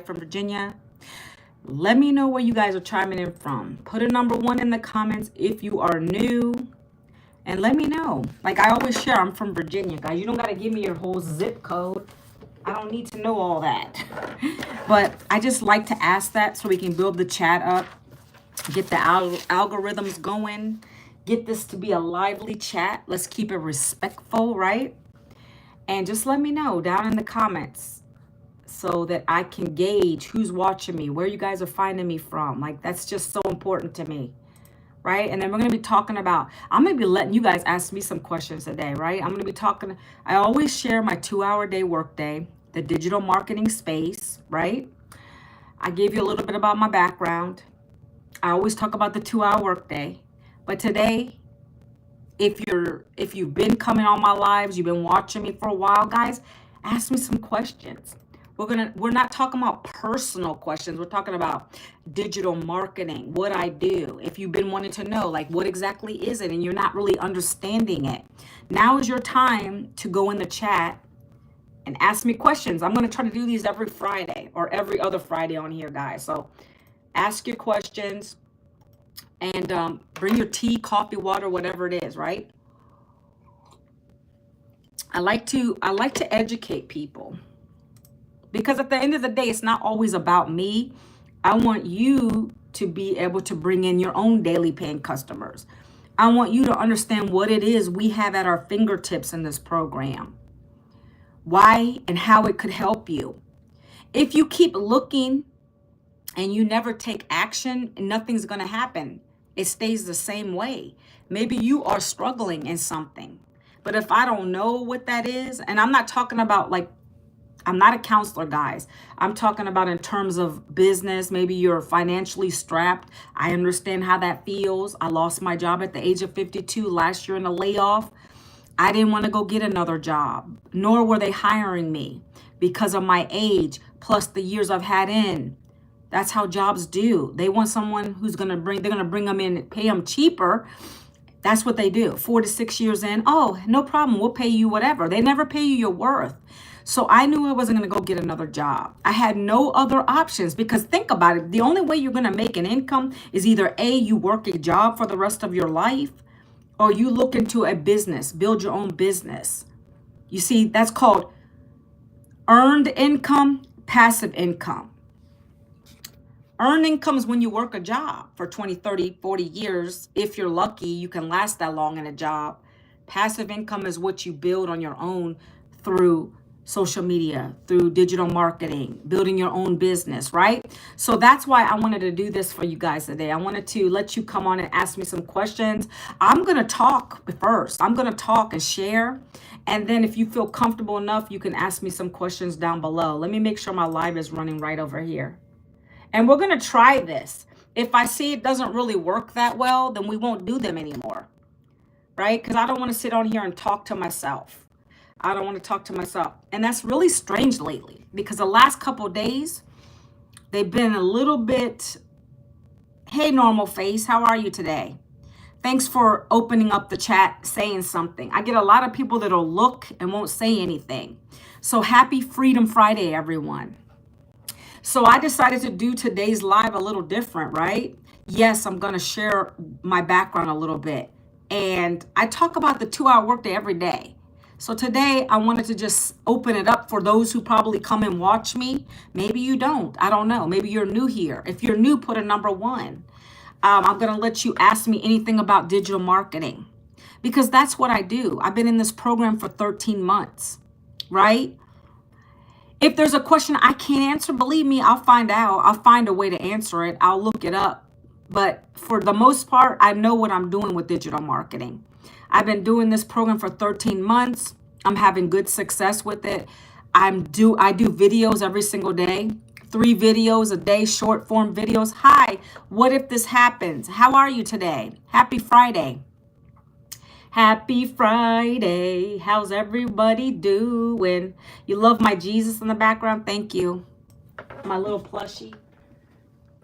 from Virginia. Let me know where you guys are chiming in from. Put a number 1 in the comments if you are new. And let me know. Like I always share, I'm from Virginia, guys. You don't got to give me your whole zip code. I don't need to know all that. But I just like to ask that so we can build the chat up, get the algorithms going, get this to be a lively chat. Let's keep it respectful, right? And just let me know down in the comments so that I can gauge who's watching me, where you guys are finding me from. Like, that's just so important to me, right? And then we're going to be talking about, I'm going to be letting you guys ask me some questions today, right? I'm going to be talking, I always share my 2-hour day workday, the digital marketing space, right? I gave you a little bit about my background. I always talk about the 2-hour workday. But today, if you've been coming on my lives, you've been watching me for a while, guys, ask me some questions. We're not talking about personal questions. We're talking about digital marketing, what I do. If you've been wanting to know, like, what exactly is it and you're not really understanding it, now is your time to go in the chat and ask me questions. I'm going to try to do these every Friday or every other Friday on here, guys. So ask your questions and bring your tea, coffee, water, whatever it is, right? I like to educate people. Because at the end of the day, it's not always about me. I want you to be able to bring in your own daily paying customers. I want you to understand what it is we have at our fingertips in this program. Why and how it could help you. If you keep looking and you never take action, nothing's going to happen. It stays the same way. Maybe you are struggling in something. But if I don't know what that is, and I'm not talking about like, I'm not a counselor, guys. I'm talking about in terms of business. Maybe you're financially strapped. I understand how that feels. I lost my job at the age of 52 last year in a layoff. I didn't want to go get another job, nor were they hiring me because of my age, plus the years I've had in. That's how jobs do. They want someone who's they're going to bring them in, pay them cheaper. That's what they do. 4 to 6 years in, oh, no problem. We'll pay you whatever. They never pay you your worth. So I knew I wasn't going to go get another job. I had no other options because think about it. The only way you're going to make an income is either A, you work a job for the rest of your life, or you look into a business, build your own business. You see, that's called earned income, passive income. Earned income is when you work a job for 20, 30, 40 years. If you're lucky, you can last that long in a job. Passive income is what you build on your own through social media, through digital marketing, building your own business, right? So that's why I wanted to do this for you guys today. I wanted to let you come on and ask me some questions. I'm going to talk first. I'm going to talk and share. And then if you feel comfortable enough, you can ask me some questions down below. Let me make sure my live is running right over here. And we're going to try this. If I see it doesn't really work that well, then we won't do them anymore, right? Because I don't want to sit on here and talk to myself. I don't want to talk to myself. And that's really strange lately because the last couple of days, they've been a little bit, hey, normal face, how are you today? Thanks for opening up the chat, saying something. I get a lot of people that'll look and won't say anything. So happy Freedom Friday, everyone. So I decided to do today's live a little different, right? Yes, I'm going to share my background a little bit. And I talk about the 2-hour workday every day. So today I wanted to just open it up for those who probably come and watch me. Maybe you don't. I don't know. Maybe you're new here. If you're new, put a number 1. I'm going to let you ask me anything about digital marketing because that's what I do. I've been in this program for 13 months, right? If there's a question I can't answer, believe me, I'll find out. I'll find a way to answer it. I'll look it up. But for the most part, I know what I'm doing with digital marketing. I've been doing this program for 13 months. I'm having good success with it. I do videos every single day, 3 videos a day, short form videos. Hi, what if this happens? How are you today? Happy Friday. Happy Friday. How's everybody doing? You love my Jesus in the background? Thank you. My little plushie.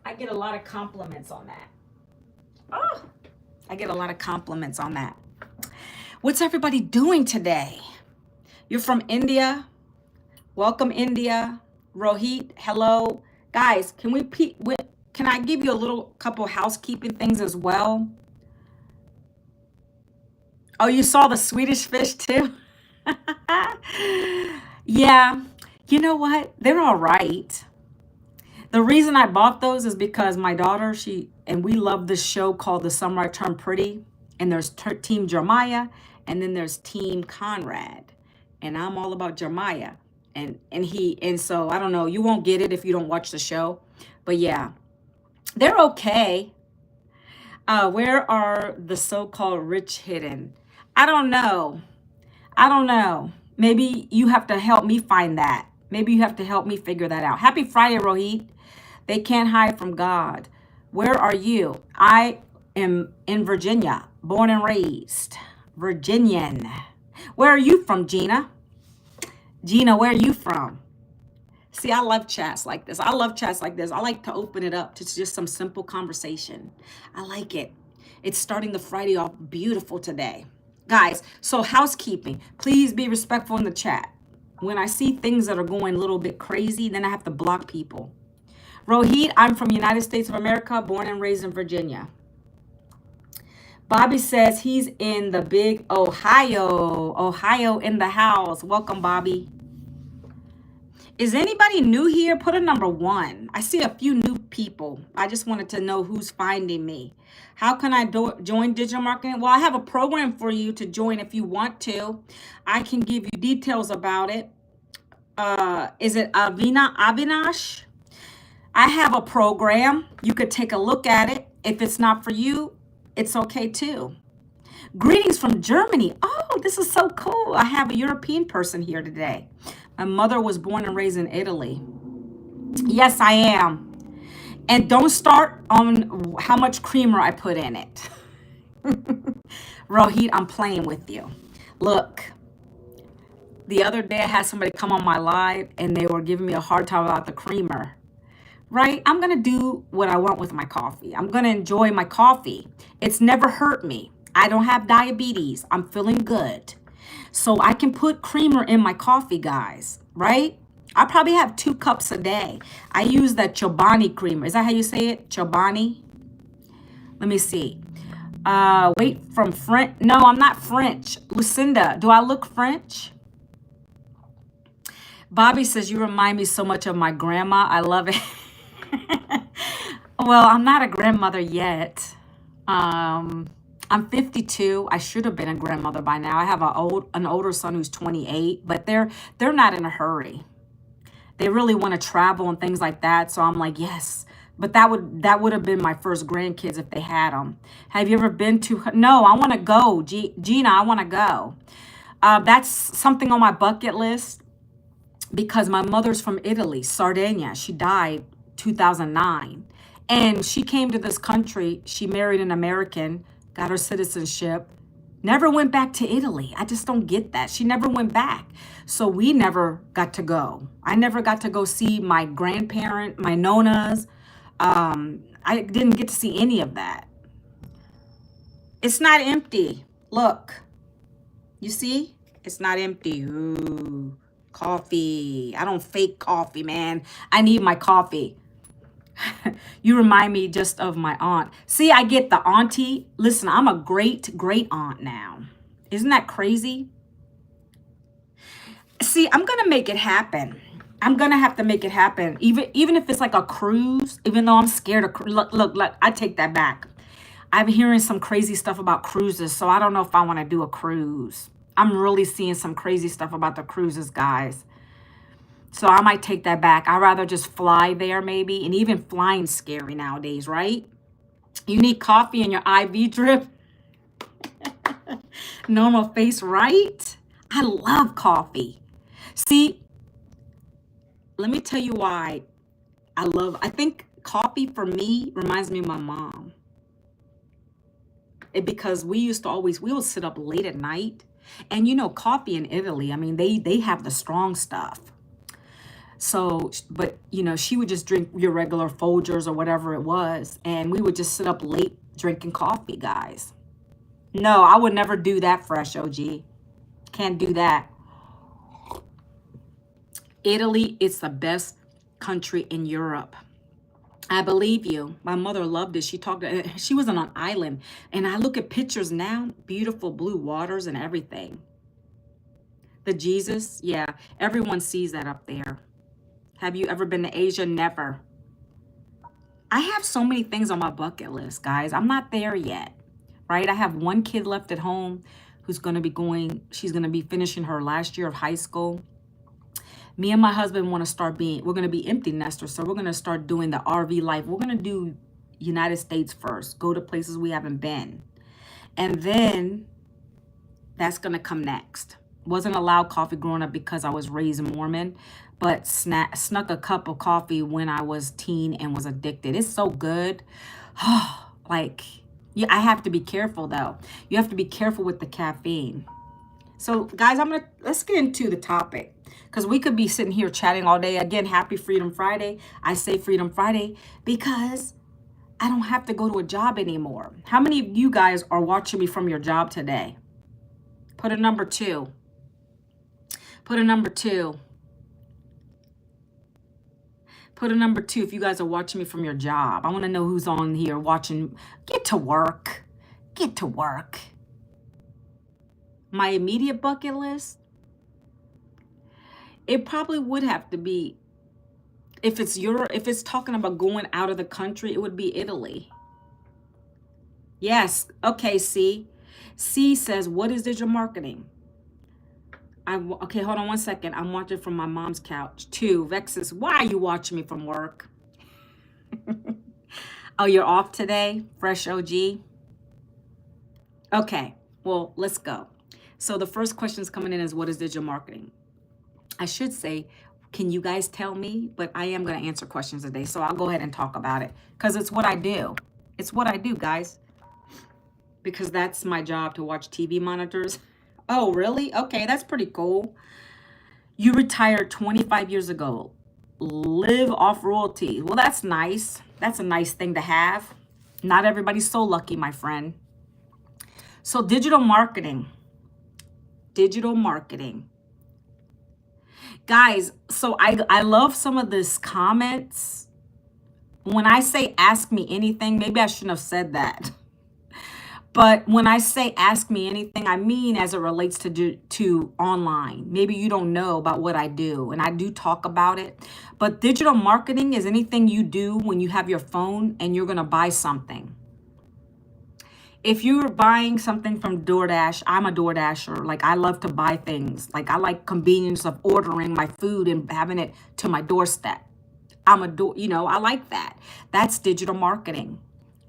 I get a lot of compliments on that. Oh, I get a lot of compliments on that. What's everybody doing today? You're from India. Welcome, India. Rohit, hello. Guys, can I give you a little couple housekeeping things as well? Oh, you saw the Swedish fish too? Yeah. You know what? They're all right. The reason I bought those is because my daughter, and we love this show called The Summer I Turned Pretty. And there's Team Jeremiah, and then there's Team Conrad. And I'm all about Jeremiah. And so I don't know, you won't get it if you don't watch the show. But yeah, they're okay. Where are the so-called rich hidden? I don't know. I don't know. Maybe you have to help me find that. Maybe you have to help me figure that out. Happy Friday, Rohit. They can't hide from God. Where are you? I am in Virginia, born and raised. Virginian. Where are you from, Gina? Gina, where are you from? See, I love chats like this. I love chats like this. I like to open it up to just some simple conversation. I like it. It's starting the Friday off beautiful today. Guys, so housekeeping. Please be respectful in the chat. When I see things that are going a little bit crazy, then I have to block people. Rohit, I'm from United States of America, born and raised in Virginia. Bobby says he's in the big Ohio. Ohio in the house. Welcome, Bobby. Is anybody new here? Put a number 1. I see a few new people. I just wanted to know who's finding me. How can I join digital marketing? Well, I have a program for you to join if you want to. I can give you details about it. Is it Avinash? I have a program. You could take a look at it. If it's not for you, it's okay too. Greetings from Germany. Oh, this is so cool. I have a European person here today. My mother was born and raised in Italy. Yes, I am. And don't start on how much creamer I put in it. Rohit, I'm playing with you. Look, the other day I had somebody come on my live and they were giving me a hard time about the creamer. Right? I'm going to do what I want with my coffee. I'm going to enjoy my coffee. It's never hurt me. I don't have diabetes. I'm feeling good. So I can put creamer in my coffee, guys, right? I probably have 2 cups a day. I use that Chobani creamer. Is that how you say it? Chobani? Let me see. Wait, from French? No, I'm not French. Lucinda, do I look French? Bobby says, you remind me so much of my grandma. I love it. Well, I'm not a grandmother yet. I'm 52. I should have been a grandmother by now. I have an older son who's 28, but they're not in a hurry. They really want to travel and things like that. So I'm like, yes. But that would have been my first grandkids if they had them. Have you ever been to? No, I want to go. Gina, I want to go. That's something on my bucket list because my mother's from Italy, Sardinia. She died 2009. And she came to this country. She married an American, got her citizenship, never went back to Italy. I just don't get that. She never went back. So we never got to go. I never got to go see my grandparent, my nonas. I didn't get to see any of that. It's not empty. Look, you see? It's not empty. Ooh, coffee. I don't fake coffee, man. I need my coffee. You remind me just of my aunt. See, I get the auntie. Listen, I'm a great aunt now. Isn't that crazy? See, I'm going to make it happen. I'm going to have to make it happen. Even if it's like a cruise, even though I'm scared of look, I take that back. I'm hearing some crazy stuff about cruises, so I don't know if I want to do a cruise. I'm really seeing some crazy stuff about the cruises, guys. So I might take that back. I'd rather just fly there maybe. And even flying's scary nowadays, right? You need coffee in your IV drip. Normal face, right? I love coffee. See, let me tell you why I think coffee for me reminds me of my mom. Because we would sit up late at night. And you know, coffee in Italy, I mean, they have the strong stuff. So, but you know, she would just drink your regular Folgers or whatever it was. And we would just sit up late drinking coffee, guys. No, I would never do that, Fresh OG. Can't do that. Italy, it's the best country in Europe. I believe you. My mother loved it. She was on an island. And I look at pictures now, beautiful blue waters and everything. The Jesus, yeah, everyone sees that up there. Have you ever been to Asia? Never. I have so many things on my bucket list, guys. I'm not there yet, right? I have one kid left at home who's going to be she's going to be finishing her last year of high school. Me and my husband want to we're going to be empty nesters. So we're going to start doing the RV life. We're going to do United States first, go to places we haven't been. And then that's going to come next. Wasn't allowed coffee growing up because I was raised Mormon, but snuck a cup of coffee when I was teen and was addicted. It's so good. Like, yeah, I have to be careful though. You have to be careful with the caffeine. So guys, let's get into the topic, because we could be sitting here chatting all day. Again, happy Freedom Friday. I say Freedom Friday because I don't have to go to a job anymore. How many of you guys are watching me from your job today? Put a number 2. Put a number 2. Put a number 2 if you guys are watching me from your job. I want to know who's on here watching. Get to work. Get to work. My immediate bucket list, it probably would have to be, if it's talking about going out of the country, it would be Italy. Yes. Okay, C says, what is digital marketing? Okay, hold on one second. I'm watching from my mom's couch. 2, Vexus, why are you watching me from work? Oh, you're off today? Fresh OG? Okay, well, let's go. So the first question is coming in is, what is digital marketing? I should say, can you guys tell me? But I am going to answer questions today. So I'll go ahead and talk about it because it's what I do. It's what I do, guys. Because that's my job, to watch TV monitors. Oh, really? Okay, that's pretty cool. You retired 25 years ago. Live off royalties. Well, that's nice. That's a nice thing to have. Not everybody's so lucky, my friend. So digital marketing. Digital marketing. Guys, so I love some of this comments. When I say ask me anything, maybe I shouldn't have said that. But when I say ask me anything, I mean as it relates to online. Maybe you don't know about what I do, and I do talk about it. But digital marketing is anything you do when you have your phone and you're going to buy something. If you're buying something from DoorDash, I'm a DoorDasher. Like, I love to buy things. Like, I like convenience of ordering my food and having it to my doorstep. I like that. That's digital marketing.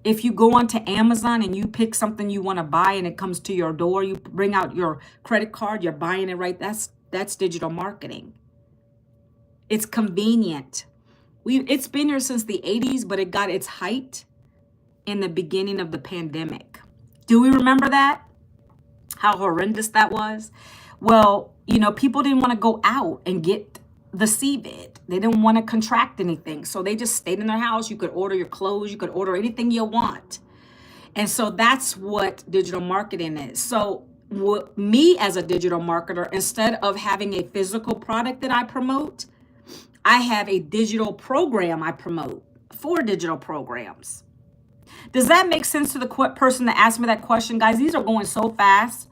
If you go onto Amazon and you pick something you want to buy and it comes to your door, you bring out your credit card, you're buying it right. That's digital marketing. It's convenient. It's been here since the 80s, but it got its height in the beginning of the pandemic. Do we remember that? How horrendous that was? Well, people didn't want to go out and get the CVID. They didn't want to contract anything. So they just stayed in their house. You could order your clothes. You could order anything you want. And so that's what digital marketing is. So me as a digital marketer, instead of having a physical product that I promote, I have a digital program I promote. 4 digital programs. Does that make sense to the person that asked me that question? Guys, these are going so fast.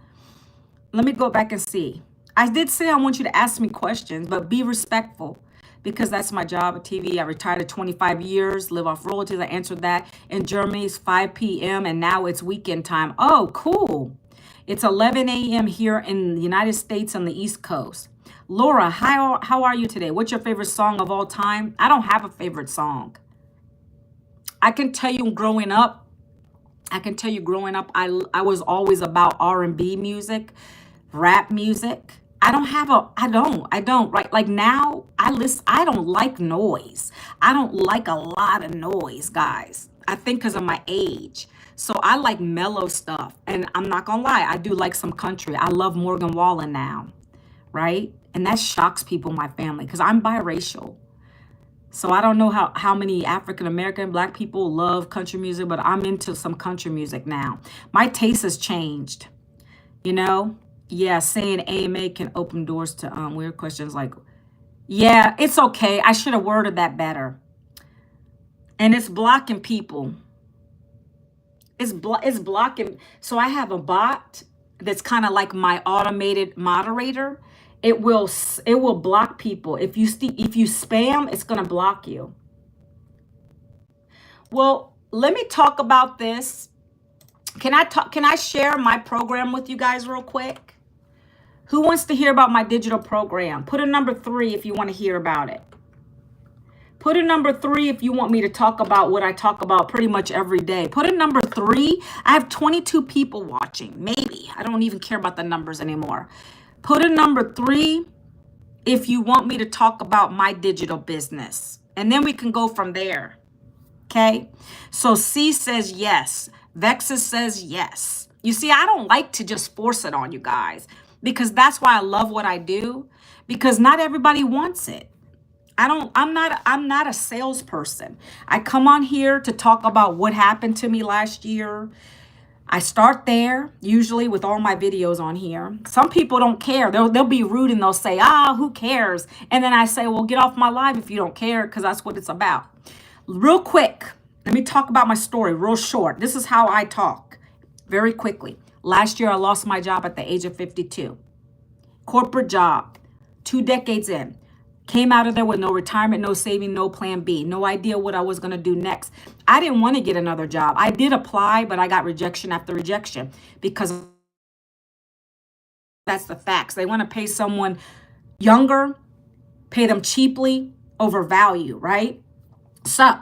Let me go back and see. I did say I want you to ask me questions, but be respectful, because that's my job at TV. I retired at 25 years, live off royalties. I answered that. In Germany, it's 5 p.m. and now it's weekend time. Oh, cool. It's 11 a.m. here in the United States on the East Coast. Laura, how are you today? What's your favorite song of all time? I don't have a favorite song. I can tell you growing up, I was always about R&B music, rap music. I don't, right? Like now, I don't like noise. I don't like a lot of noise, guys. I think because of my age. So I like mellow stuff. And I'm not going to lie, I do like some country. I love Morgan Wallen now, right? And that shocks people in my family because I'm biracial. So I don't know how many African-American Black people love country music, but I'm into some country music now. My taste has changed, Yeah, saying AMA can open doors to weird questions like, Yeah, it's okay. I should have worded that better. And it's blocking people. It's blocking. So I have a bot that's kind of like my automated moderator. It will block people. If you spam, it's gonna block you. Well, let me talk about this. Can I share my program with you guys real quick? Who wants to hear about my digital program? Put a number 3 if you want to hear about it. Put a number 3 if you want me to talk about what I talk about pretty much every day. Put a number 3. I have 22 people watching. Maybe. I don't even care about the numbers anymore. Put a number 3 if you want me to talk about my digital business. And then we can go from there. Okay? So C says yes. Vexus says yes. You see, I don't like to just force it on you guys because that's why I love what I do, because not everybody wants it. I'm not a salesperson. I come on here to talk about what happened to me last year. I start there, usually with all my videos on here. Some people don't care. They'll be rude and they'll say, who cares? And then I say, well, get off my live if you don't care, because that's what it's about. Real quick, let me talk about my story real short. This is how I talk very quickly. Last year, I lost my job at the age of 52. Corporate job, 2 decades in. Came out of there with no retirement, no saving, no plan B, no idea what I was going to do next. I didn't want to get another job. I did apply, but I got rejection after rejection because that's the facts. They want to pay someone younger, pay them cheaply over value, right? So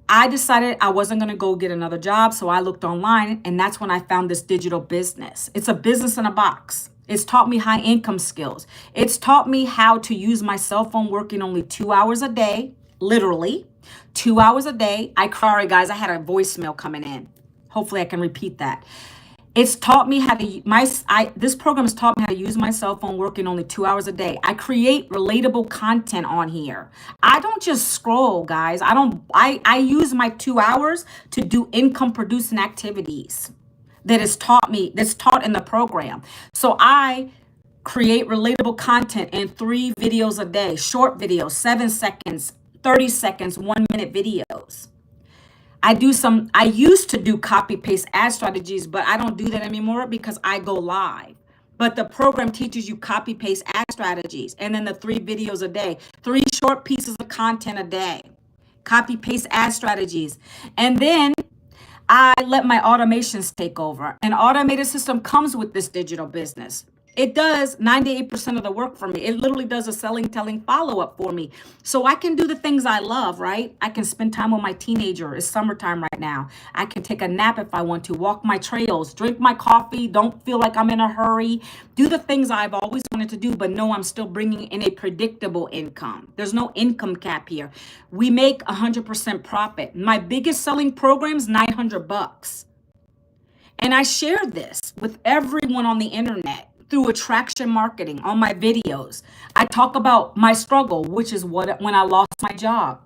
I decided I wasn't going to go get another job. So I looked online, and that's when I found this digital business. It's a business in a box. It's taught me high income skills. It's taught me how to use my cell phone working only 2 hours a day, literally 2 hours a day. Sorry guys, I had a voicemail coming in. Hopefully I can repeat that. It's taught me how to this program has taught me how to use my cell phone working only 2 hours a day. I create relatable content on here. I don't just scroll, guys. I use my 2 hours to do income producing activities that's taught in the program. So I create relatable content in 3 videos a day, short videos, 7 seconds, 30 seconds, 1-minute videos. I used to do copy paste ad strategies, but I don't do that anymore because I go live. But the program teaches you copy paste ad strategies, and then the 3 videos a day, 3 short pieces of content a day, copy paste ad strategies. And then I let my automations take over. An automated system comes with this digital business. It does 98% of the work for me. It literally does a selling, telling follow-up for me. So I can do the things I love, right? I can spend time with my teenager. It's summertime right now. I can take a nap if I want to, walk my trails, drink my coffee, don't feel like I'm in a hurry, do the things I've always wanted to do, but know I'm still bringing in a predictable income. There's no income cap here. We make 100% profit. My biggest selling program is $900. And I share this with everyone on the internet through attraction marketing on my videos. I talk about my struggle, which is when I lost my job.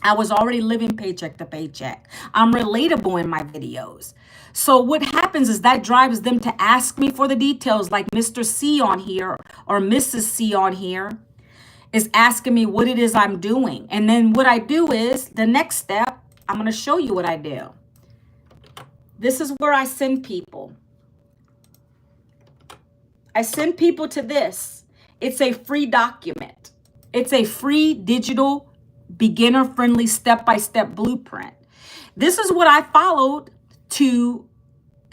I was already living paycheck to paycheck. I'm relatable in my videos. So what happens is that drives them to ask me for the details, like Mr. C on here or Mrs. C on here is asking me what it is I'm doing. And then what I do is the next step, I'm going to show you what I do. This is where I send people. I send people to this. It's a free document. It's a free digital beginner-friendly step-by-step blueprint. This is what I followed to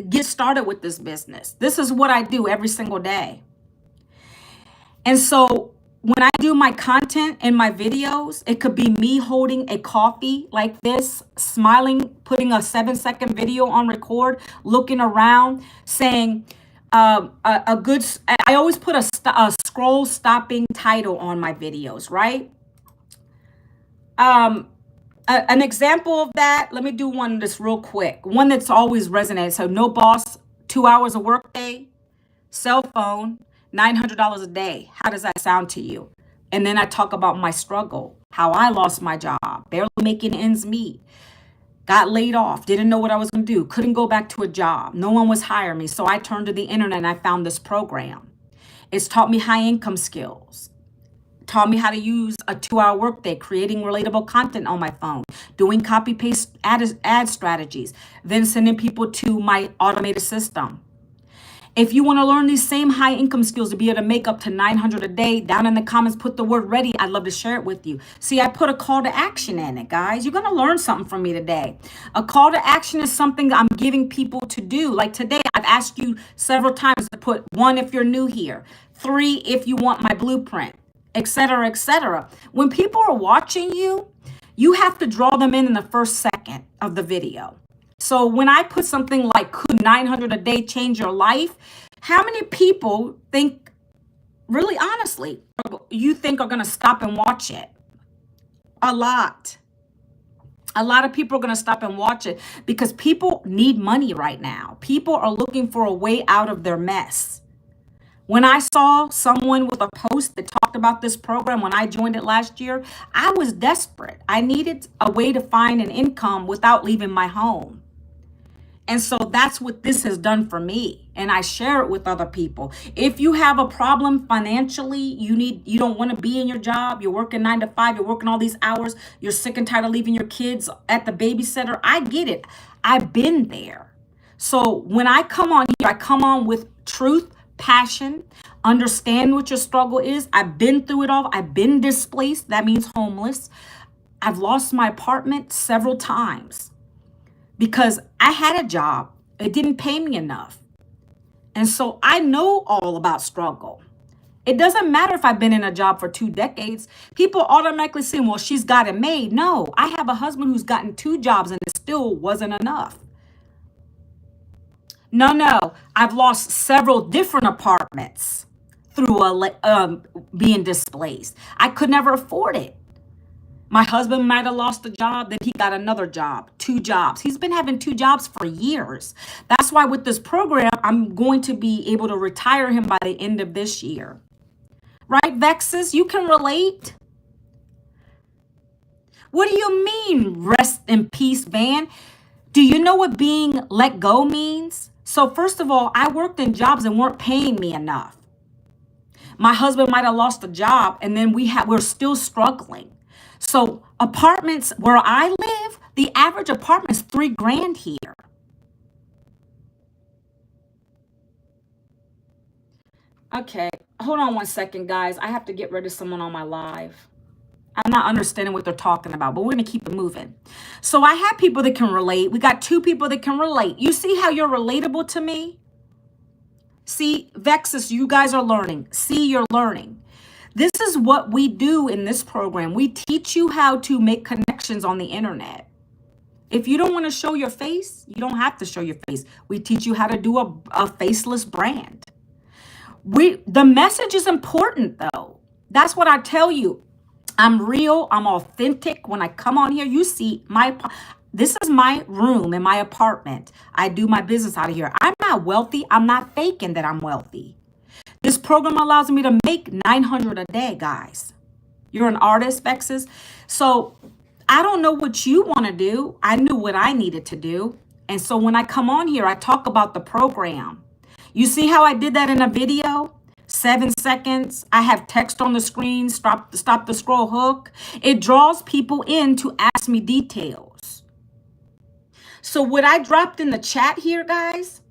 get started with this business. This is what I do every single day. And so when I do my content and my videos, it could be me holding a coffee like this, smiling, putting a 7-second video on record, looking around, saying I always put a scroll stopping title on my videos, right? An example of that, let me do one that's real quick. One that's always resonated. So no boss, 2 hours a work day, cell phone, $900 a day. How does that sound to you? And then I talk about my struggle, how I lost my job, barely making ends meet, got laid off, didn't know what I was going to do, couldn't go back to a job. No one was hiring me. So I turned to the internet and I found this program. It's taught me high income skills, taught me how to use a 2-hour workday, creating relatable content on my phone, doing copy paste ad strategies, then sending people to my automated system. If you want to learn these same high income skills to be able to make up to 900 a day, down in the comments, put the word ready. I'd love to share it with you. See, I put a call to action in it, guys. You're going to learn something from me today. A call to action is something I'm giving people to do. Like today, I've asked you several times to put 1 if you're new here, 3 if you want my blueprint, etc., etc. When people are watching you, you have to draw them in the first second of the video. So when I put something like, could 900 a day change your life? How many people think, really honestly, you think are going to stop and watch it? A lot. A lot of people are going to stop and watch it because people need money right now. People are looking for a way out of their mess. When I saw someone with a post that talked about this program when I joined it last year, I was desperate. I needed a way to find an income without leaving my home. And so that's what this has done for me. And I share it with other people. If you have a problem financially, you don't want to be in your job, you're working 9 to 5, you're working all these hours, you're sick and tired of leaving your kids at the babysitter. I get it. I've been there. So when I come on here, I come on with truth, passion, understand what your struggle is. I've been through it all. I've been displaced. That means homeless. I've lost my apartment several times because I had a job. It didn't pay me enough. And so I know all about struggle. It doesn't matter if I've been in a job for 2 decades. People automatically say, well, she's got it made. No, I have a husband who's gotten 2 jobs and it still wasn't enough. No, I've lost several different apartments through being displaced. I could never afford it. My husband might have lost a job, then he got another job, 2 jobs. He's been having 2 jobs for years. That's why with this program, I'm going to be able to retire him by the end of this year. Right, Vexes? You can relate? What do you mean, rest in peace, Van? Do you know what being let go means? So first of all, I worked in jobs that weren't paying me enough. My husband might have lost a job and then we're still struggling. So apartments where I live, the average apartment is $3,000 here. Okay, hold on one second, guys. I have to get rid of someone on my live. I'm not understanding what they're talking about, but we're going to keep it moving. So I have people that can relate. We got 2 people that can relate. You see how you're relatable to me? See, Vexus, you guys are learning. See, you're learning. This is what we do in this program. We teach you how to make connections on the internet. If you don't want to show your face, you don't have to show your face. We teach you how to do a faceless brand. The message is important, though. That's what I tell you. I'm real. I'm authentic. When I come on here, you see this is my room in my apartment. I do my business out of here. I'm not wealthy. I'm not faking that I'm wealthy. This program allows me to make 900 a day, guys. You're an artist, Vexes. So I don't know what you want to do. I knew what I needed to do. And so when I come on here, I talk about the program. You see how I did that in a video? 7 seconds. I have text on the screen, stop the scroll hook. It draws people in to ask me details. So what I dropped in the chat here, guys,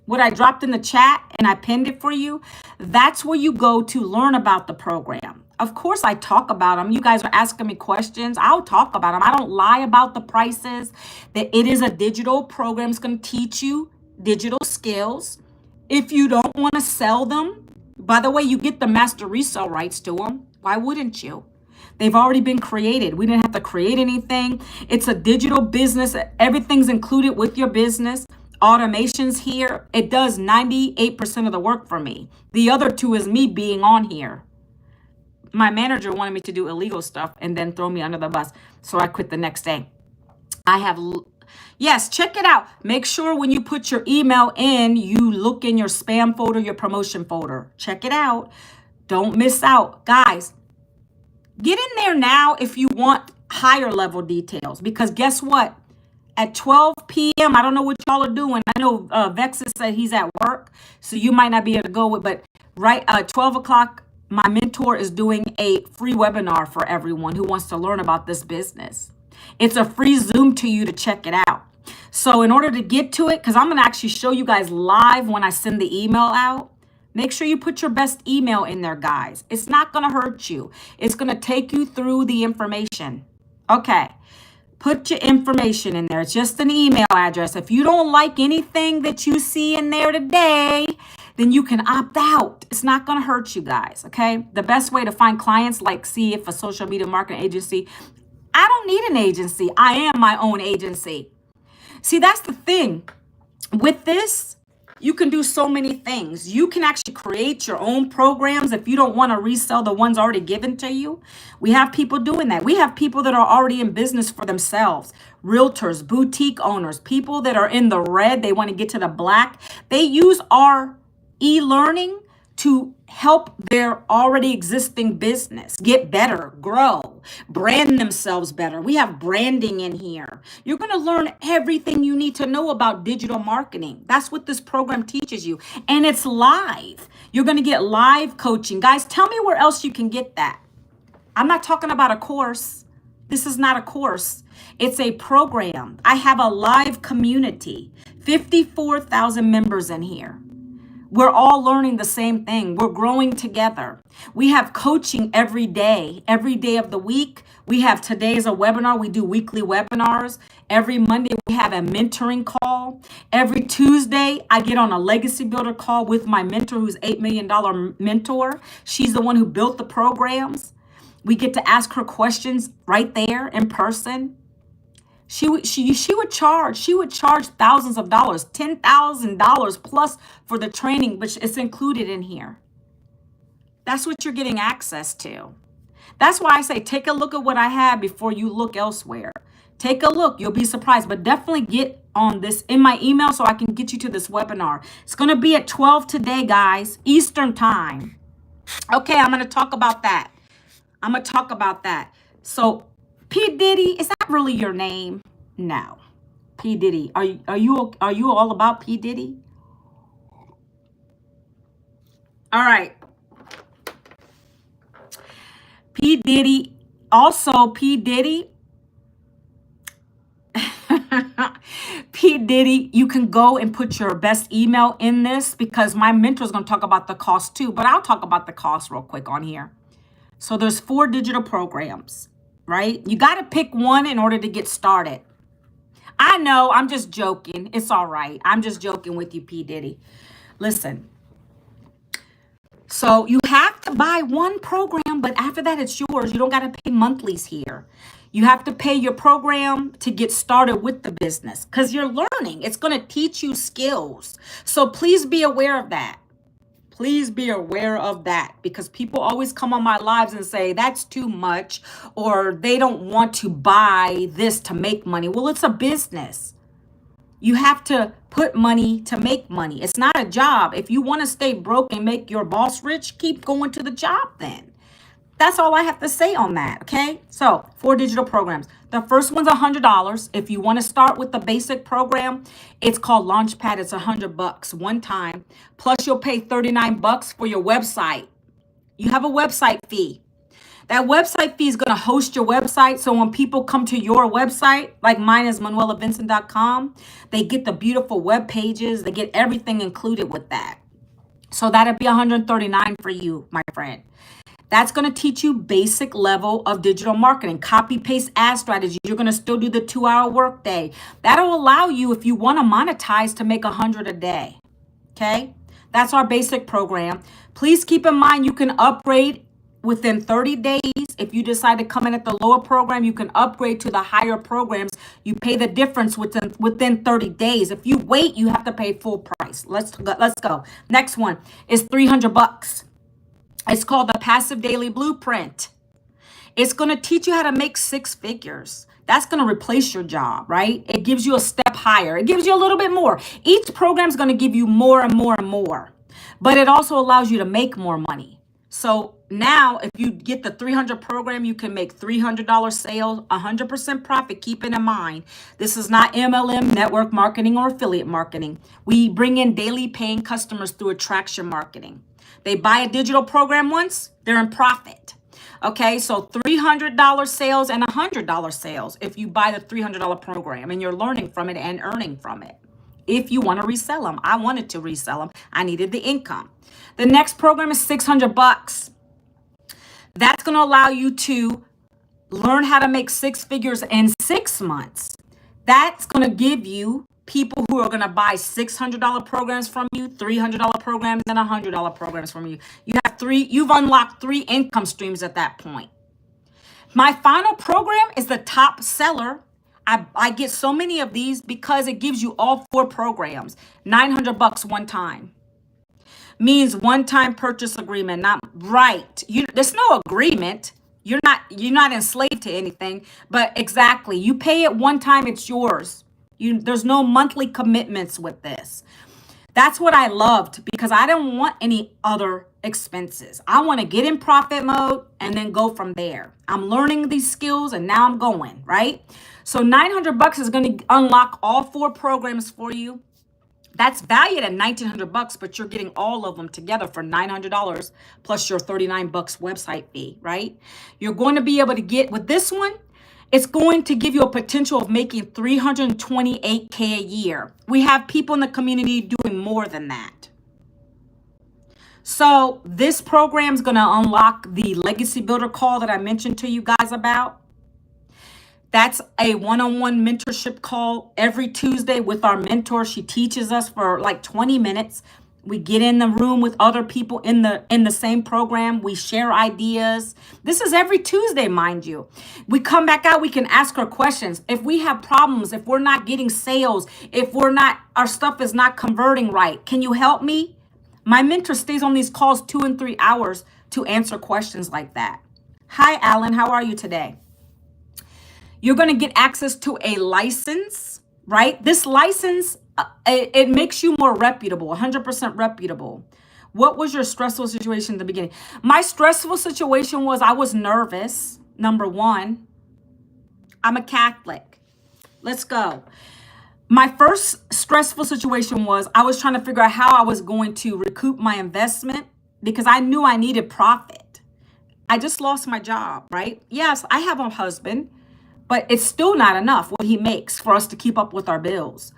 what I dropped in the chat and I pinned it for you, that's where you go to learn about the program. Of course, I talk about them. You guys are asking me questions. I'll talk about them. I don't lie about the prices. That it is a digital program. It's going to teach you digital skills. If you don't want to sell them, by the way, you get the master resale rights to them. Why wouldn't you? They've already been created. We didn't have to create anything. It's a digital business. Everything's included with your business. Automations here. It does 98% of the work for me. The other 2 is me being on here. My manager wanted me to do illegal stuff and then throw me under the bus. So I quit the next day. Yes, check it out. Make sure when you put your email in, you look in your spam folder, your promotion folder. Check it out. Don't miss out. Guys, get in there now if you want higher level details. Because guess what? At 12 p.m., I don't know what y'all are doing. I know Vexus said he's at work, so you might not be able to go with, but right 12 o'clock my mentor is doing a free webinar for everyone who wants to learn about this business. It's a free Zoom to you to check it out. So in order to get to it, because I'm going to actually show you guys live when I send the email out, make sure you put your best email in there, guys. It's not going to hurt you. It's going to take you through the information. Okay. Put your information in there. It's just an email address. If you don't like anything that you see in there today, then you can opt out. It's not going to hurt you guys, okay? The best way to find clients, like see if a social media marketing agency, I don't need an agency. I am my own agency. See, that's the thing. With this, you can do so many things. You can actually create your own programs if you don't want to resell the ones already given to you. We have people doing that. We have people that are already in business for themselves. Realtors, boutique owners, people that are in the red, they want to get to the black. They use our e-learning to help their already existing business get better, grow, brand themselves better. We have branding in here. You're going to learn everything you need to know about digital marketing. That's what this program teaches you. And it's live. You're going to get live coaching. Guys, tell me where else you can get that. I'm not talking about a course. This is not a course. It's a program. I have a live community, 54,000 members in here. We're all learning the same thing. We're growing together. We have coaching every day of the week. We have today's a webinar. We do weekly webinars. Every Monday, we have a mentoring call. Every Tuesday, I get on a legacy builder call with my mentor, who's $8 million mentor. She's the one who built the programs. We get to ask her questions right there in person. She would charge thousands of dollars, $10,000 plus for the training, but it's included in here. That's what you're getting access to. That's why I say take a look at what I have before you look elsewhere. Take a look. You'll be surprised, but definitely get on this in my email so I can get you to this webinar. It's going to be at 12 today, guys, Eastern time. Okay, I'm going to talk about that. So P. Diddy, is that really your name? No. P. Diddy. Are you all about P. Diddy? All right. P. Diddy. Also, P. Diddy. P. Diddy, you can go and put your best email in this because my mentor is going to talk about the cost too, but I'll talk about the cost real quick on here. So there's 4 digital programs, right? You got to pick one in order to get started. I know, I'm just joking. It's all right. I'm just joking with you, P. Diddy. Listen. So you have to buy one program, but after that, it's yours. You don't got to pay monthlies here. You have to pay your program to get started with the business because you're learning. It's going to teach you skills. So please be aware of that. Please be aware of that because people always come on my lives and say that's too much or they don't want to buy this to make money. Well, it's a business. You have to put money to make money. It's not a job. If you want to stay broke and make your boss rich, keep going to the job then. That's all I have to say on that, okay? So 4 digital programs. The first one's $100. If you want to start with the basic program, it's called Launchpad. It's $100 one time. Plus you'll pay $39 for your website. You have a website fee. That website fee is going to host your website. So when people come to your website, like mine is manuelavincent.com, they get the beautiful web pages. They get everything included with that. So that'd be $139 for you, my friend. That's going to teach you basic level of digital marketing, copy paste ad strategy. You're going to still do the 2-hour workday. That'll allow you, if you want to monetize, to make $100 a day. Okay. That's our basic program. Please keep in mind, you can upgrade within 30 days. If you decide to come in at the lower program, you can upgrade to the higher programs. You pay the difference within 30 days. If you wait, you have to pay full price. Let's go. Next one is $300. It's called the Passive Daily Blueprint. It's going to teach you how to make 6 figures. That's going to replace your job, right? It gives you a step higher. It gives you a little bit more. Each program is going to give you more and more and more. But it also allows you to make more money. So now if you get the 300 program, you can make $300 sales, 100% profit. Keep it in mind. This is not MLM, network marketing, or affiliate marketing. We bring in daily paying customers through attraction marketing. They buy a digital program once, they're in profit. Okay, so $300 sales and $100 sales if you buy the $300 program and you're learning from it and earning from it. If you want to resell them, I wanted to resell them. I needed the income. The next program is $600. That's going to allow you to learn how to make six figures in 6 months. That's going to give you people who are going to buy $600 programs from you, $300 programs, and $100 programs from you. You've unlocked 3 income streams at that point. My final program is the top seller. I get so many of these because it gives you all 4 programs. $900 one time. Means one-time purchase agreement, not right. There's no agreement. You're not enslaved to anything, but exactly. You pay it one time, it's yours. There's no monthly commitments with this. That's what I loved because I don't want any other expenses. I want to get in profit mode and then go from there. I'm learning these skills and now I'm going, right? So $900 is going to unlock all 4 programs for you. That's valued at $1,900, but you're getting all of them together for $900 plus your $39 website fee, right? You're going to be able to get with this one. It's going to give you a potential of making $328K a year. We have people in the community doing more than that. So this program is going to unlock the Legacy Builder call that I mentioned to you guys about. That's a one-on-one mentorship call every Tuesday with our mentor. She teaches us for like 20 minutes. We get in the room with other people in the same program. We share ideas. This is every Tuesday, mind you. We come back out, we can ask her questions. If we have problems, if we're not getting sales, if our stuff is not converting right, can you help me? My mentor stays on these calls 2 and 3 hours to answer questions like that. Hi, Alan, how are you today? You're going to get access to a license, right? This license, it makes you more reputable, 100% reputable. What was your stressful situation in the beginning? My stressful situation was I was nervous, number 1. I'm a Catholic. Let's go. My first stressful situation was I was trying to figure out how I was going to recoup my investment because I knew I needed profit. I just lost my job, right? Yes, I have a husband, but it's still not enough what he makes for us to keep up with our bills.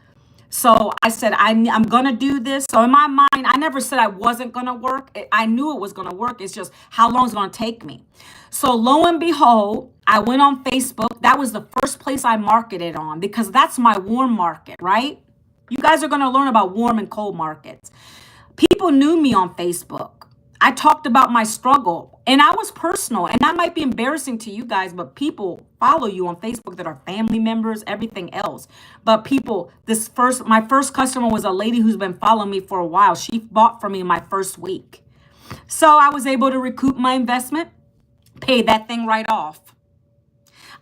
So I said, I'm going to do this. So in my mind, I never said I wasn't going to work. I knew it was going to work. It's just how long it's going to take me. So lo and behold, I went on Facebook. That was the first place I marketed on because that's my warm market, right? You guys are going to learn about warm and cold markets. People knew me on Facebook. I talked about my struggle and I was personal, and that might be embarrassing to you guys, but people follow you on Facebook that are family members, everything else. But people, my first customer was a lady who's been following me for a while. She bought from me my first week. So I was able to recoup my investment, pay that thing right off.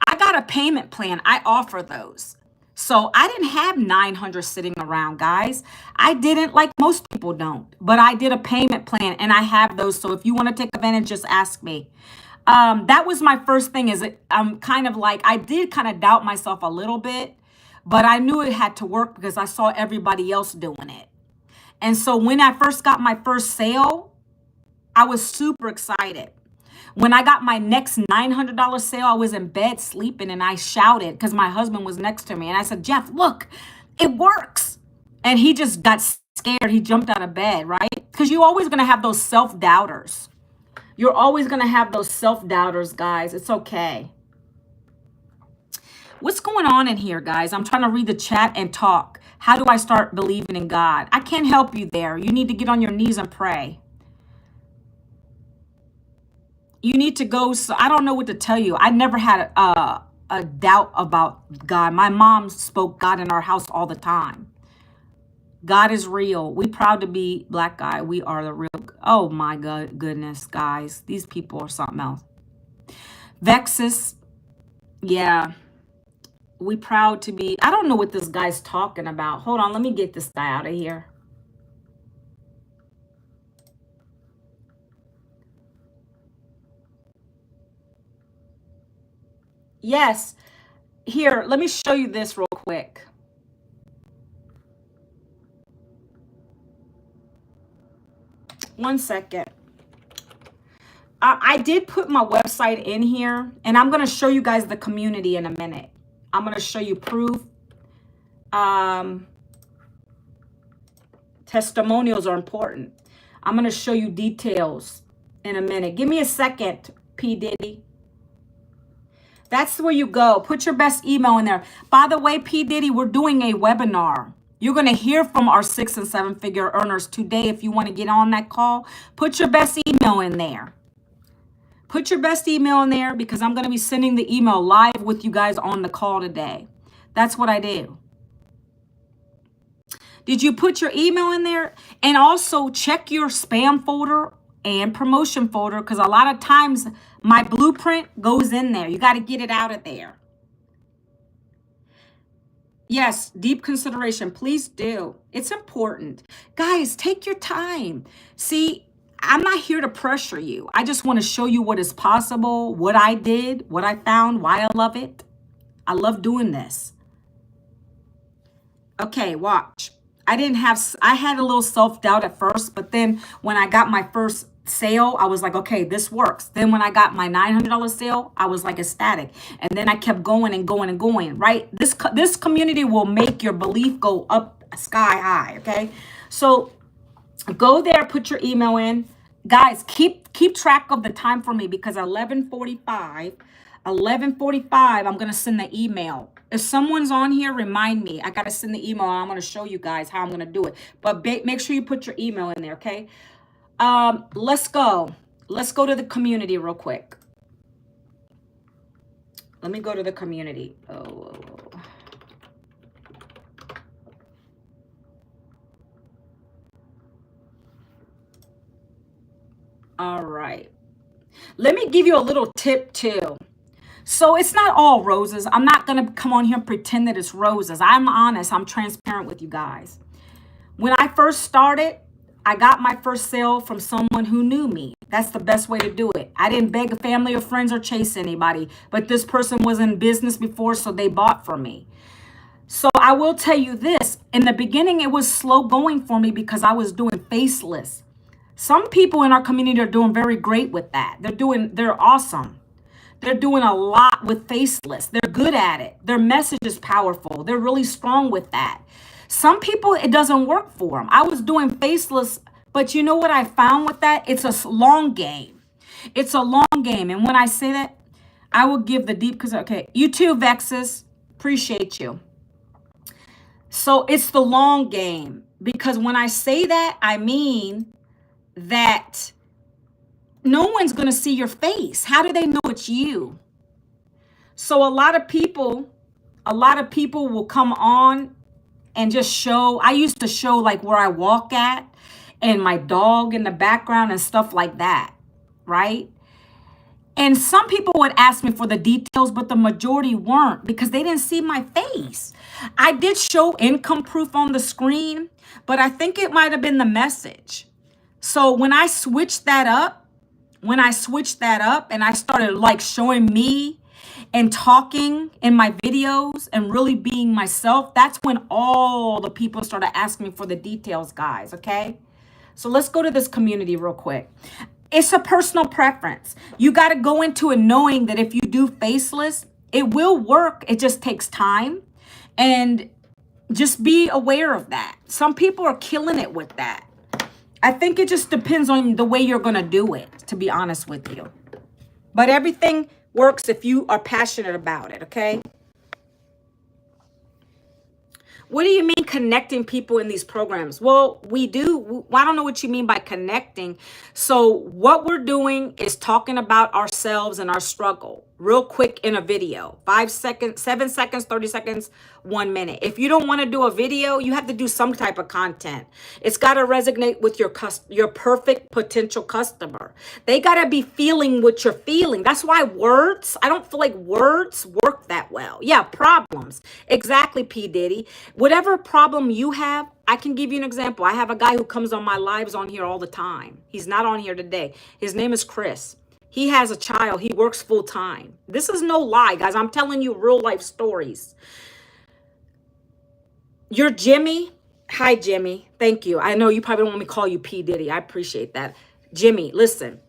I got a payment plan. I offer those. So I didn't have 900 sitting around, guys. I didn't, like most people don't, but I did a payment plan and I have those. So if you want to take advantage, just ask me. That was my first thing I'm kind of like, I did kind of doubt myself a little bit, but I knew it had to work because I saw everybody else doing it. And so when I first got my first sale, I was super excited. When I got my next $900 sale, I was in bed sleeping and I shouted because my husband was next to me. And I said, Jeff, look, it works. And he just got scared. He jumped out of bed, right? Because you're always going to have those self-doubters. You're always going to have those self-doubters, guys. It's okay. What's going on in here, guys? I'm trying to read the chat and talk. How do I start believing in God? I can't help you there. You need to get on your knees and pray. You need to go. So I don't know what to tell you. I never had a doubt about God. My mom spoke God in our house all the time. God is real. We proud to be Black guy. We are the real. Oh my goodness, guys. These people are something else. Vexus. Yeah. We proud to be. I don't know what this guy's talking about. Hold on. Let me get this guy out of here. Yes. Here, let me show you this real quick. 1 second. I did put my website in here, and I'm going to show you guys the community in a minute. I'm going to show you proof. Testimonials are important. I'm going to show you details in a minute. Give me a second, P. Diddy. That's where you go. Put your best email in there. By the way, P. Diddy, we're doing a webinar. You're going to hear from our 6- and 7-figure earners today. If you want to get on that call, put your best email in there. Put your best email in there because I'm going to be sending the email live with you guys on the call today. That's what I do. Did you put your email in there? And also check your spam folder and promotion folder because a lot of times my blueprint goes in there. You got to get it out of there. Yes, deep consideration. Please do. It's important. Guys, take your time. See, I'm not here to pressure you. I just want to show you what is possible, what I did, what I found, why I love it. I love doing this. Okay, watch. I had a little self-doubt at first, but then when I got my first sale, I was like, okay, this works. Then when I got my $900 sale, I was like ecstatic. And then I kept going and going and going, right? This community will make your belief go up sky high, okay? So go there, put your email in. Guys, keep track of the time for me because 11:45, I'm going to send the email. If someone's on here, remind me. I got to send the email. I'm going to show you guys how I'm going to do it. But make sure you put your email in there, okay? Let's go. Let's go to the community real quick. Let me go to the community. All right. Let me give you a little tip too. So it's not all roses. I'm not going to come on here and pretend that it's roses. I'm honest. I'm transparent with you guys. When I first started, I got my first sale from someone who knew me. That's the best way to do it. I didn't beg a family or friends or chase anybody, but this person was in business before, so they bought from me. So I will tell you this. In the beginning, it was slow going for me because I was doing faceless. Some people in our community are doing very great with that. They're awesome. They're doing a lot with faceless. They're good at it. Their message is powerful. They're really strong with that. Some people, it doesn't work for them. I was doing faceless, but you know what I found with that? It's a long game. It's a long game. And when I say that, I will give the deep, because, okay, you too, Vexus. Appreciate you. So it's the long game. Because when I say that, I mean that no one's going to see your face. How do they know it's you? So a lot of people will come on and just show. I used to show like where I walk at and my dog in the background and stuff like that, right? And some people would ask me for the details, but the majority weren't because they didn't see my face. I did show income proof on the screen, but I think it might have been the message. So when I switched that up, and I started like showing me and talking in my videos and really being myself, that's when all the people started asking me for the details, guys, okay? So let's go to this community real quick. It's a personal preference. You got to go into it knowing that if you do faceless, it will work. It just takes time. And just be aware of that. Some people are killing it with that. I think it just depends on the way you're going to do it, to be honest with you. But everything works if you are passionate about it, okay? What do you mean connecting people in these programs? Well, we do. I don't know what you mean by connecting. So what we're doing is talking about ourselves and our struggle real quick in a video. 5 seconds, 7 seconds, 30 seconds, 1 minute. If you don't want to do a video, you have to do some type of content. It's got to resonate with your perfect potential customer. They got to be feeling what you're feeling. That's why I don't feel like words work that well. Yeah, problems. Exactly, P. Diddy. Whatever problem you have, I can give you an example. I have a guy who comes on my lives on here all the time. He's not on here today. His name is Chris. He has a child. He works full time. This is no lie, guys. I'm telling you real life stories. You're Jimmy. Hi, Jimmy. Thank you. I know you probably don't want me to call you P. Diddy. I appreciate that. Jimmy, listen.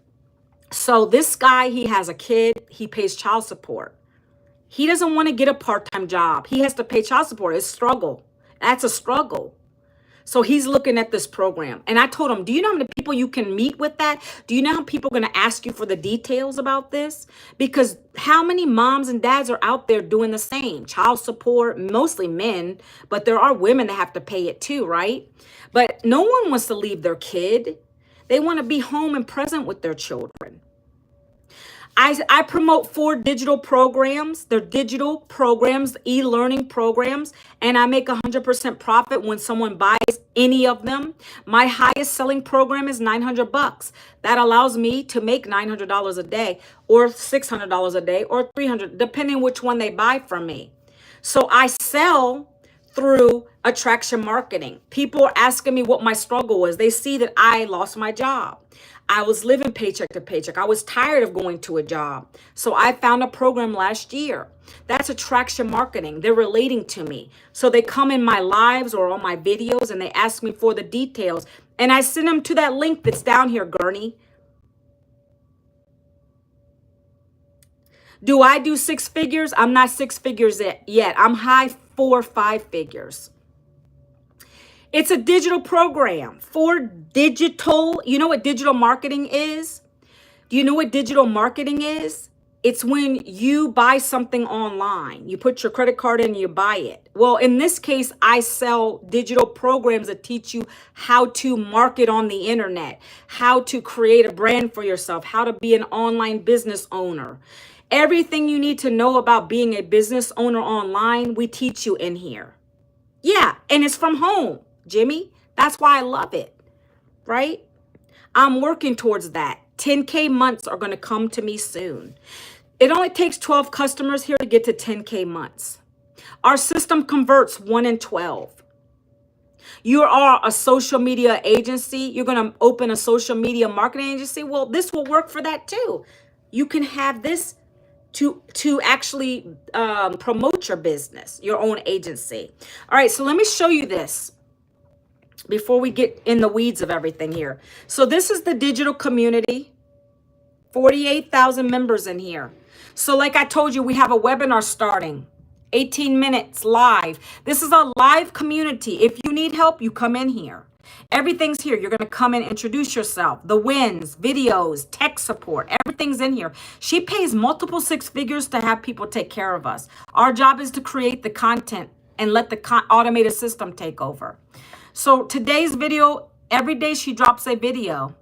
So this guy, he has a kid. He pays child support. He doesn't want to get a part-time job. He has to pay child support. It's a struggle. That's a struggle. So he's looking at this program. And I told him, do you know how many people you can meet with that? Do you know how people are going to ask you for the details about this? Because how many moms and dads are out there doing the same? Child support, mostly men, but there are women that have to pay it too, right? But no one wants to leave their kid. They want to be home and present with their children. I promote 4 digital programs. They're digital programs, e-learning programs, and I make 100% profit when someone buys any of them. My highest selling program is $900. That allows me to make $900 a day or $600 a day or $300, depending which one they buy from me. So I sell through attraction marketing. People are asking me what my struggle was. They see that I lost my job. I was living paycheck to paycheck. I was tired of going to a job. So I found a program last year. That's attraction marketing. They're relating to me. So they come in my lives or on my videos and they ask me for the details. And I send them to that link that's down here, Gurney. Do I do 6 figures? I'm not 6 figures yet. I'm high 4, 5 figures. It's a digital program for digital. You know what digital marketing is? Do you know what digital marketing is? It's when you buy something online. You put your credit card in and you buy it. Well, in this case, I sell digital programs that teach you how to market on the internet, how to create a brand for yourself, how to be an online business owner. Everything you need to know about being a business owner online, we teach you in here. Yeah, and it's from home, Jimmy. That's why I love it, right? I'm working towards that. 10K months are going to come to me soon. It only takes 12 customers here to get to 10K months. Our system converts 1 in 12. You are a social media agency. You're going to open a social media marketing agency. Well, this will work for that too. You can have this to actually promote your business, your own agency. All right, so let me show you this before we get in the weeds of everything here. So this is the digital community, 48,000 members in here. So like I told you, we have a webinar starting, 18 minutes live. This is a live community. If you need help, you come in here. Everything's here. You're going to come and introduce yourself. The wins, videos, tech support, everything's in here. She pays multiple 6 figures to have people take care of us. Our job is to create the content and let the automated system take over. So today's video, every day she drops a video.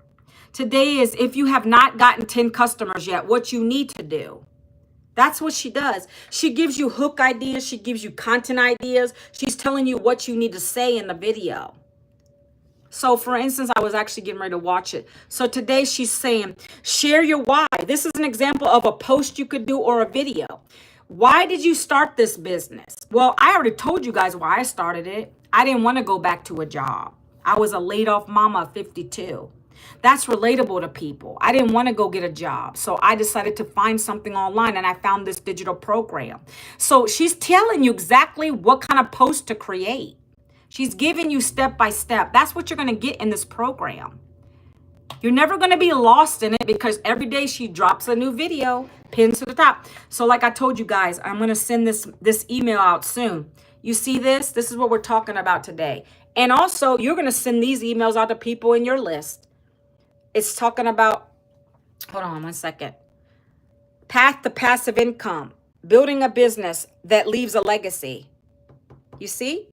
Today is if you have not gotten 10 customers yet, what you need to do. That's what she does. She gives you hook ideas. She gives you content ideas. She's telling you what you need to say in the video. So for instance, I was actually getting ready to watch it. So today she's saying, share your why. This is an example of a post you could do or a video. Why did you start this business? Well, I already told you guys why I started it. I didn't want to go back to a job. I was a laid off mama of 52. That's relatable to people. I didn't want to go get a job. So I decided to find something online and I found this digital program. So she's telling you exactly what kind of post to create. She's giving you step by step. That's what you're going to get in this program. You're never going to be lost in it because every day she drops a new video, pinned to the top. So like I told you guys, I'm going to send this email out soon. You see this? This is what we're talking about today. And also, you're going to send these emails out to people in your list. It's talking about, hold on 1 second. Path to passive income. Building a business that leaves a legacy. You see?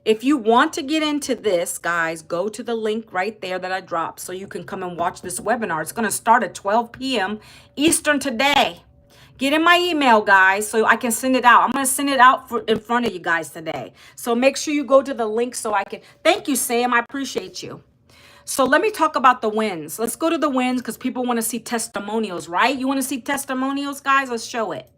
If you want to get into this, guys, go to the link right there that I dropped so you can come and watch this webinar. It's going to start at 12 p.m. Eastern today. Get in my email, guys, so I can send it out. I'm going to send it out in front of you guys today. So make sure you go to the link so I can. Thank you, Sam. I appreciate you. So let me talk about the wins. Let's go to the wins because people want to see testimonials, right? You want to see testimonials, guys? Let's show it.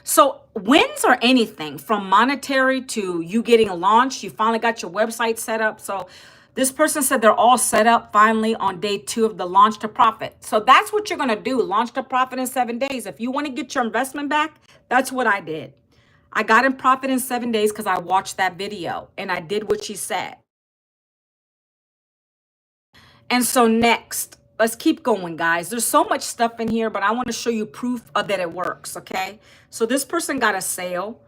So wins are anything from monetary to you getting launched. You finally got your website set up. So this person said they're all set up finally on day 2 of the launch to profit. So that's what you're going to do. Launch to profit in 7 days. If you want to get your investment back, that's what I did. I got in profit in 7 days because I watched that video and I did what she said. And so next, let's keep going, guys. There's so much stuff in here, but I want to show you proof of that it works, okay? So this person got a sale.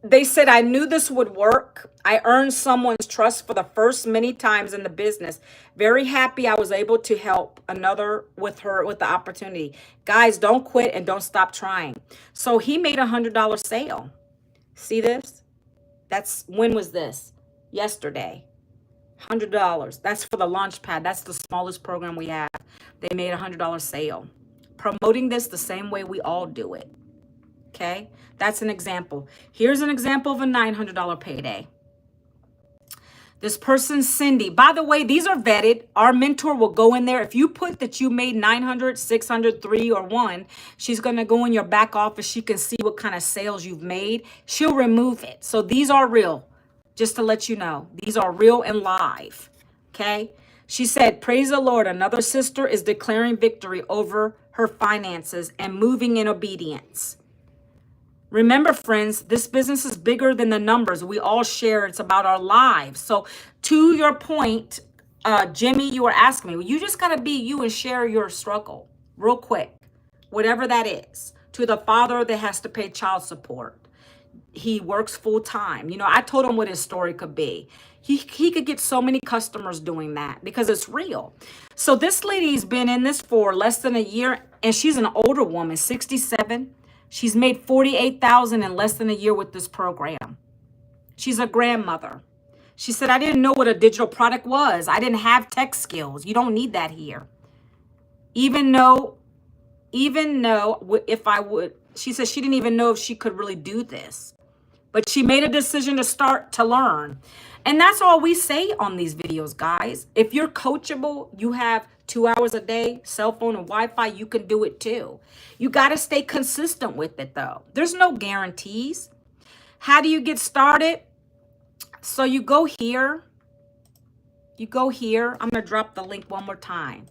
They said, I knew this would work. I earned someone's trust for the first many times in the business. Very happy I was able to help another with her with the opportunity. Guys, don't quit and don't stop trying. So he made $100 sale. See this? When was this? Yesterday. $100. That's for the launch pad. That's the smallest program we have. They made $100 sale. Promoting this the same way we all do it. Okay, that's an example. Here's an example of a $900 payday. This person, Cindy, by the way, these are vetted. Our mentor will go in there. If you put that you made 900, 600, 3, or 1, she's going to go in your back office. She can see what kind of sales you've made. She'll remove it. So these are real. Just to let you know, these are real and live. Okay. She said, praise the Lord. Another sister is declaring victory over her finances and moving in obedience. Remember, friends, this business is bigger than the numbers. We all share. It's about our lives. So to your point, Jimmy, you were asking me, well, you just got to be you and share your struggle real quick, whatever that is. To the father that has to pay child support. He works full time. You know, I told him what his story could be. He could get so many customers doing that because it's real. So this lady's been in this for less than a year, and she's an older woman, 67. She's made $48,000 in less than a year with this program. She's a grandmother. She said, I didn't know what a digital product was. I didn't have tech skills. You don't need that here. Even though if I would, she said she didn't even know if she could really do this. But she made a decision to start to learn. And that's all we say on these videos, guys. If you're coachable, you have 2 hours a day, cell phone and Wi-Fi, you can do it too. You got to stay consistent with it though. There's no guarantees. How do you get started? So you go here. You go here. I'm going to drop the link one more time.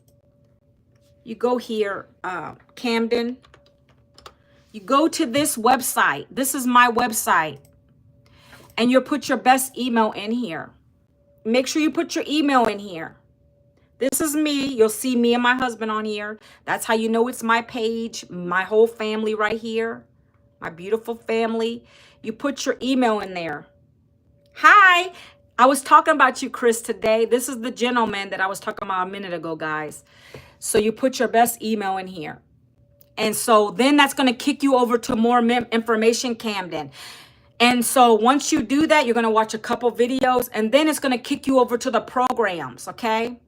You go here, Camden. You go to this website. This is my website. And you put your best email in here. Make sure you put your email in here. This is me. You'll see me and my husband on here. That's how you know it's my page, my whole family right here. My beautiful family. You put your email in there. Hi. I was talking about you, Chris, today. This is the gentleman that I was talking about a minute ago, guys. So you put your best email in here. And so then that's going to kick you over to more information, Camden. And so once you do that, you're going to watch a couple videos, and then it's going to kick you over to the programs, okay?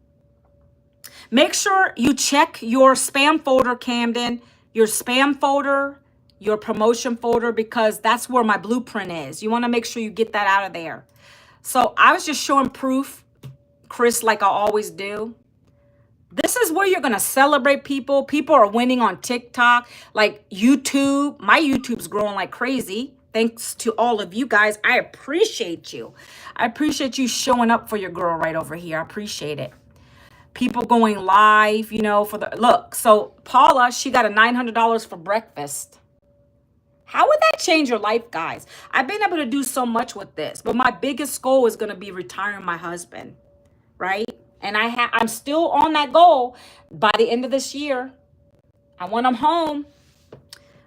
Make sure you check your spam folder, Camden, your spam folder, your promotion folder, because that's where my blueprint is. You want to make sure you get that out of there. So I was just showing proof, Chris, like I always do. This is where you're going to celebrate people. People are winning on TikTok, like YouTube. My YouTube's growing like crazy. Thanks to all of you guys. I appreciate you. I appreciate you showing up for your girl right over here. I appreciate it. People going live, you know, for the look. So Paula, she got a $900 for breakfast. How would that change your life, guys? I've been able to do so much with this, but my biggest goal is going to be retiring my husband, right? And I'm still on that goal by the end of this year. I want him home,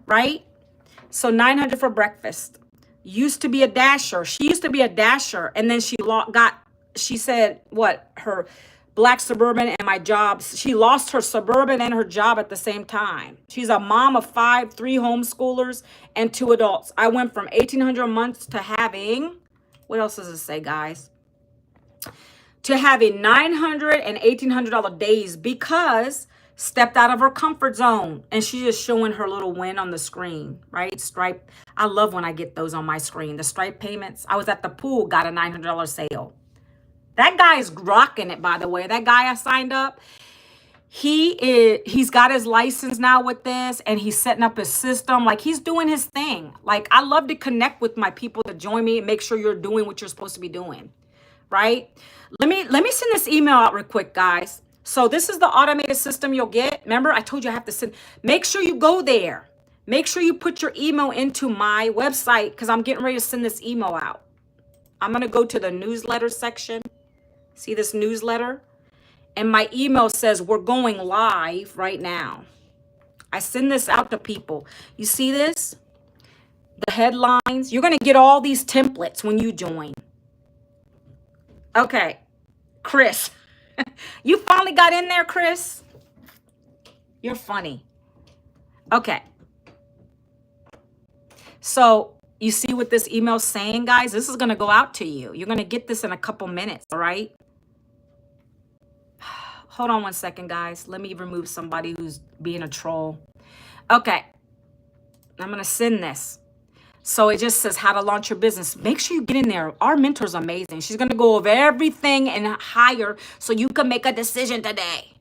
right? So 900 for breakfast. Used to be a dasher. She used to be a dasher. And then she said, what? Her black Suburban and my jobs. She lost her Suburban and her job at the same time. She's a mom of 5, 3 homeschoolers, and 2 adults. I went from 1,800 a month to having, what else does it say, guys? To having $900 and $1,800 days because stepped out of her comfort zone, and she's just showing her little win on the screen, right? Stripe. I love when I get those on my screen. The Stripe payments. I was at the pool, got a $900 sale. That guy is rocking it, by the way. That guy I signed up, he's got his license now with this, and he's setting up his system. Like, he's doing his thing. Like, I love to connect with my people that join me and make sure you're doing what you're supposed to be doing, right? Let me send this email out real quick, guys. So this is the automated system you'll get. Remember, I told you I have to send. Make sure you go there. Make sure you put your email into my website because I'm getting ready to send this email out. I'm going to go to the newsletter section. See this newsletter? And my email says we're going live right now. I send this out to people. You see this? The headlines. You're going to get all these templates when you join. Okay. Chris. You finally got in there, Chris? You're funny. Okay. So you see what this email's saying, guys? This is going to go out to you. You're going to get this in a couple minutes, all right? Hold on one second, guys. Let me remove somebody who's being a troll. Okay. I'm going to send this. So it just says how to launch your business. Make sure you get in there. Our mentor's amazing. She's going to go over everything and higher so you can make a decision today.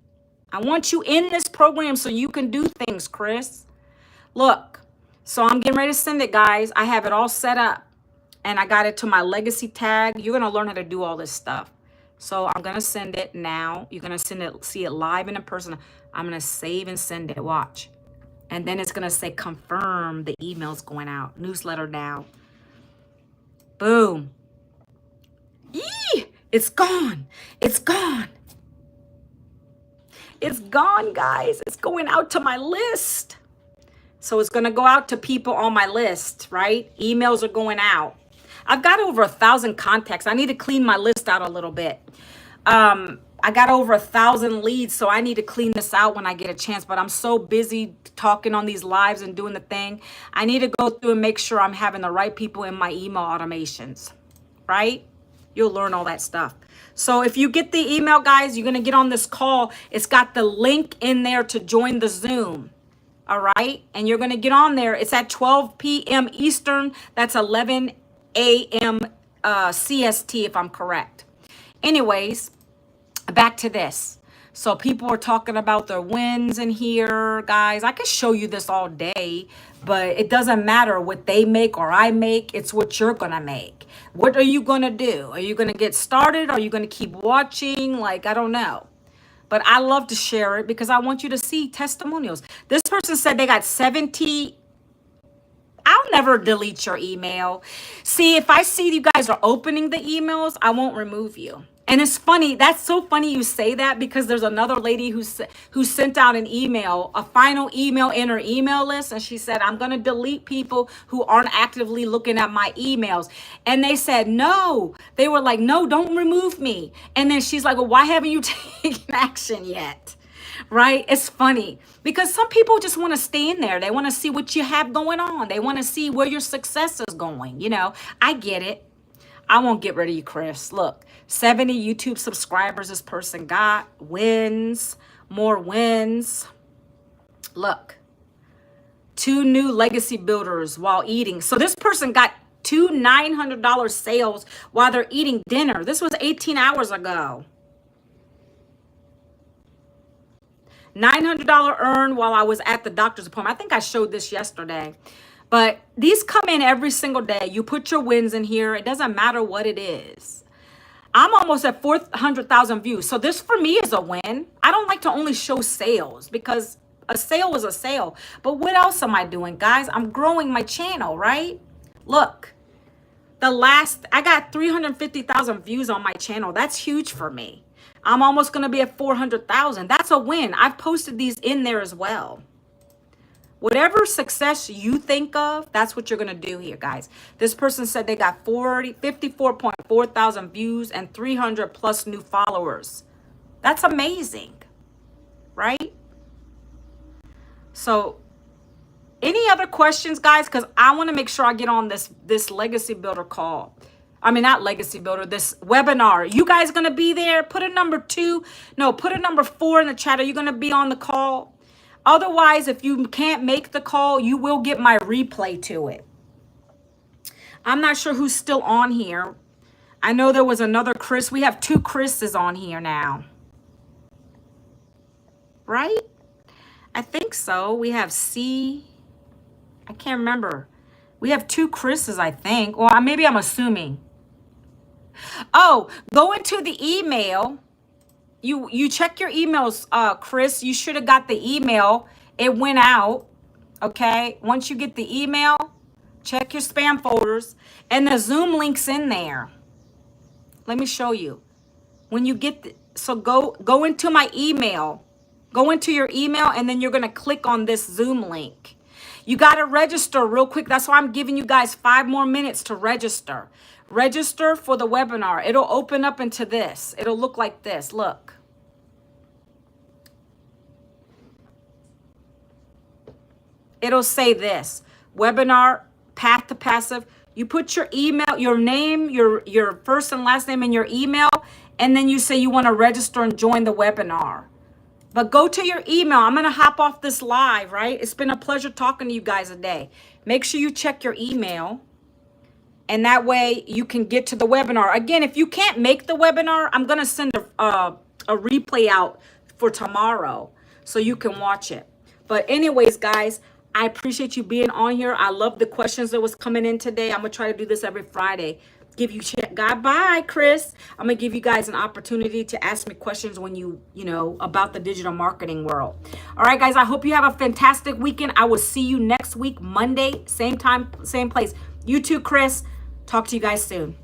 I want you in this program so you can do things, Chris. Look, so I'm getting ready to send it, guys. I have it all set up and I got it to my legacy tag. You're going to learn how to do all this stuff. So I'm going to send it now. You're going to send it, see it live and in person. I'm going to save and send it. Watch. And then it's going to say confirm the email's going out. Newsletter now. Boom. Yee! It's gone. It's gone. It's gone, guys. It's going out to my list. So it's going to go out to people on my list, right? Emails are going out. I've got over 1,000 contacts. I need to clean my list out a little bit. I got over 1,000 leads, so I need to clean this out when I get a chance. But I'm so busy talking on these lives and doing the thing. I need to go through and make sure I'm having the right people in my email automations, right? You'll learn all that stuff. So if you get the email, guys, you're going to get on this call. It's got the link in there to join the Zoom. All right. And you're going to get on there. It's at 12 p.m. Eastern. That's 11 a.m. CST, if I'm correct. Anyways, back to this. So people are talking about their wins in here, guys. I could show you this all day, but it doesn't matter what they make or I make. It's what you're going to make. What are you going to do? Are you going to get started? Are you going to keep watching? Like, I don't know. But I love to share it because I want you to see testimonials. This person said they got 70. I'll never delete your email. See, if I see you guys are opening the emails, I won't remove you. And it's funny. That's so funny you say that because there's another lady who sent out an email, a final email in her email list. And she said, I'm going to delete people who aren't actively looking at my emails. And they said, no. They were like, no, don't remove me. And then she's like, well, why haven't you taken action yet? Right? It's funny because some people just want to stay in there. They want to see what you have going on. They want to see where your success is going. You know, I get it. I won't get rid of you, Chris. Look, 70 YouTube subscribers this person got. Wins, more wins. Look, 2 new legacy builders while eating. So this person got 2 $900 sales while they're eating dinner. This was 18 hours ago. $900 earned while I was at the doctor's appointment. I think I showed this yesterday. But these come in every single day. You put your wins in here. It doesn't matter what it is. I'm almost at 400,000 views. So this for me is a win. I don't like to only show sales because a sale is a sale. But what else am I doing, guys? I'm growing my channel, right? Look, I got 350,000 views on my channel. That's huge for me. I'm almost going to be at 400,000. That's a win. I've posted these in there as well. Whatever success you think of, that's what you're going to do here, guys. This person said they got 54.4 thousand views and 300 plus new followers. That's amazing, right? So any other questions, guys? Because I want to make sure I get on this legacy builder call. I mean, not legacy builder, this webinar. You guys going to be there? Put a number 2. No, put a number 4 in the chat. Are you going to be on the call? Otherwise, if you can't make the call, you will get my replay to it. I'm not sure who's still on here. I know there was another Chris. We have 2 Chris's on here now. Right? I think so. We have C. I can't remember. We have 2 Chris's, I think. Or maybe I'm assuming. Oh, go into the email. You check your emails, Chris. You should have got the email. It went out. Okay, once you get the email, check your spam folders, and the Zoom link's in there. Let me show you. When you get so go into my email, go into your email, and then you're gonna click on this Zoom link. You got to register real quick. That's why I'm giving you guys 5 more minutes to register. Register for the webinar. It'll open up into this. It'll look like this. Look. It'll say this: webinar, path to passive. You put your email, your name, your first and last name, and your email, and then you say you want to register and join the webinar. But go to your email. I'm going to hop off this live, right? It's been a pleasure talking to you guys today. Make sure you check your email, and that way you can get to the webinar. Again, if you can't make the webinar, I'm going to send a replay out for tomorrow so you can watch it. But anyways, guys, I appreciate you being on here. I love the questions that was coming in today. I'm going to try to do this every Friday. Give you God, bye, Chris. I'm going to give you guys an opportunity to ask me questions when you know, about the digital marketing world. All right, guys, I hope you have a fantastic weekend. I will see you next week, Monday, same time, same place. You too, Chris. Talk to you guys soon.